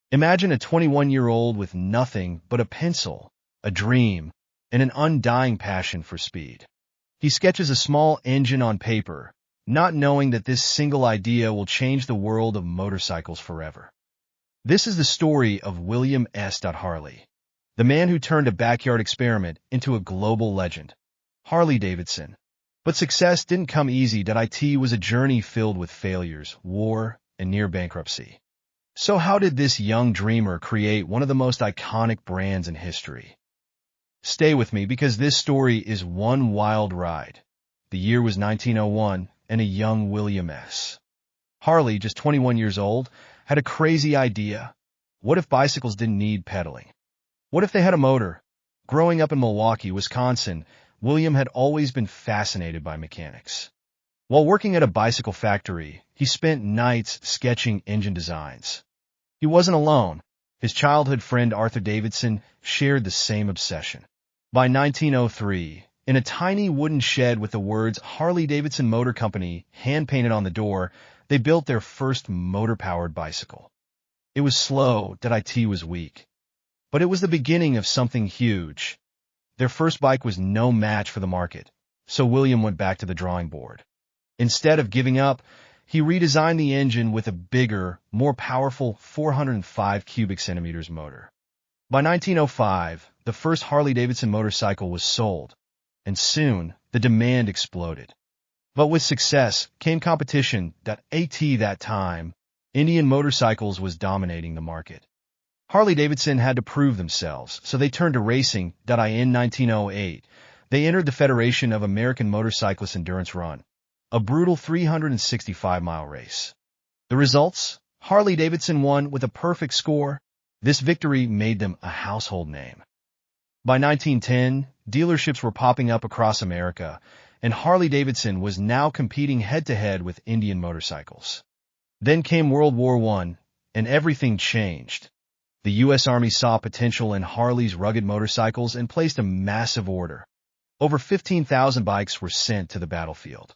Imagine a 21-year-old with nothing but a pencil, a dream, and an undying passion for speed. He sketches a small engine on paper, not knowing that this single idea will change the world of motorcycles forever. This is the story of William S. Harley, the man who turned a backyard experiment into a global legend, Harley-Davidson. But success didn't come easy. It was a journey filled with failures, war, and near bankruptcy. So how did this young dreamer create one of the most iconic brands in history? Stay with me because this story is one wild ride. The year was 1901, and a young William S. Harley, just 21 years old, had a crazy idea. What if bicycles didn't need pedaling? What if they had a motor? Growing up in Milwaukee, Wisconsin, William had always been fascinated by mechanics. While working at a bicycle factory, he spent nights sketching engine designs. He wasn't alone. His childhood friend Arthur Davidson shared the same obsession. By 1903, in a tiny wooden shed with the words Harley-Davidson Motor Company hand-painted on the door, they built their first motor-powered bicycle. It was slow, it was weak. But it was the beginning of something huge. Their first bike was no match for the market, so William went back to the drawing board. Instead of giving up, he redesigned the engine with a bigger, more powerful 405 cubic centimeters motor. By 1905, the first Harley-Davidson motorcycle was sold, and soon the demand exploded. But with success came competition. That time, Indian Motorcycles was dominating the market. Harley-Davidson had to prove themselves, so they turned to racing. In 1908, they entered the Federation of American Motorcyclists Endurance Run, a brutal 365-mile race. The results? Harley-Davidson won with a perfect score. This victory made them a household name. By 1910, dealerships were popping up across America, and Harley-Davidson was now competing head-to-head with Indian motorcycles. Then came World War I, and everything changed. The U.S. Army saw potential in Harley's rugged motorcycles and placed a massive order. Over 15,000 bikes were sent to the battlefield.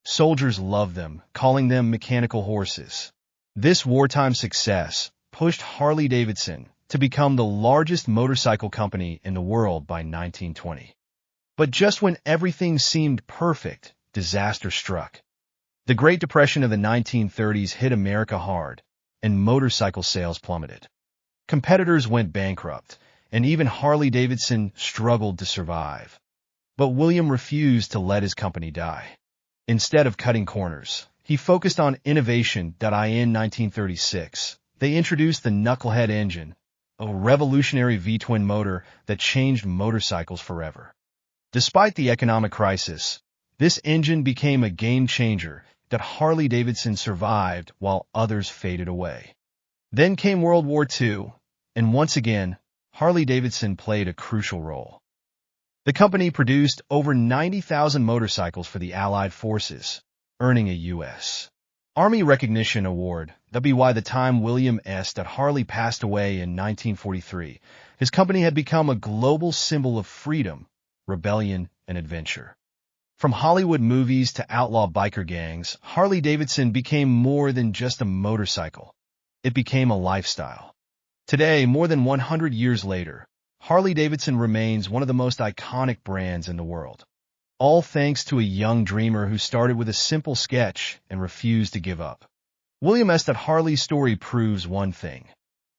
Soldiers loved them, calling them mechanical horses. This wartime success pushed Harley-Davidson to become the largest motorcycle company in the world by 1920. But just when everything seemed perfect, disaster struck. The Great Depression of the 1930s hit America hard, and motorcycle sales plummeted. Competitors went bankrupt, and even Harley-Davidson struggled to survive. But William refused to let his company die. Instead of cutting corners, he focused on innovation. In 1936, they introduced the Knucklehead engine, a revolutionary V-twin motor that changed motorcycles forever. Despite the economic crisis, this engine became a game-changer. Harley-Davidson survived while others faded away. Then came World War II, and once again, Harley-Davidson played a crucial role. The company produced over 90,000 motorcycles for the Allied forces, earning a U.S. Army Recognition Award. By the time William S. Harley passed away in 1943, his company had become a global symbol of freedom, rebellion, and adventure. From Hollywood movies to outlaw biker gangs, Harley-Davidson became more than just a motorcycle. It became a lifestyle. Today, more than 100 years later, Harley-Davidson remains one of the most iconic brands in the world. All thanks to a young dreamer who started with a simple sketch and refused to give up. William S. Harley's story proves one thing.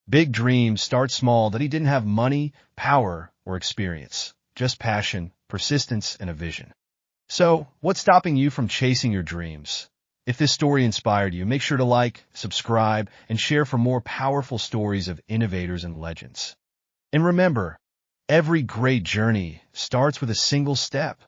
Big dreams start small. He didn't have money, power, or experience, just passion, persistence, and a vision. So, what's stopping you from chasing your dreams? If this story inspired you, make sure to like, subscribe, and share for more powerful stories of innovators and legends. And remember, every great journey starts with a single step.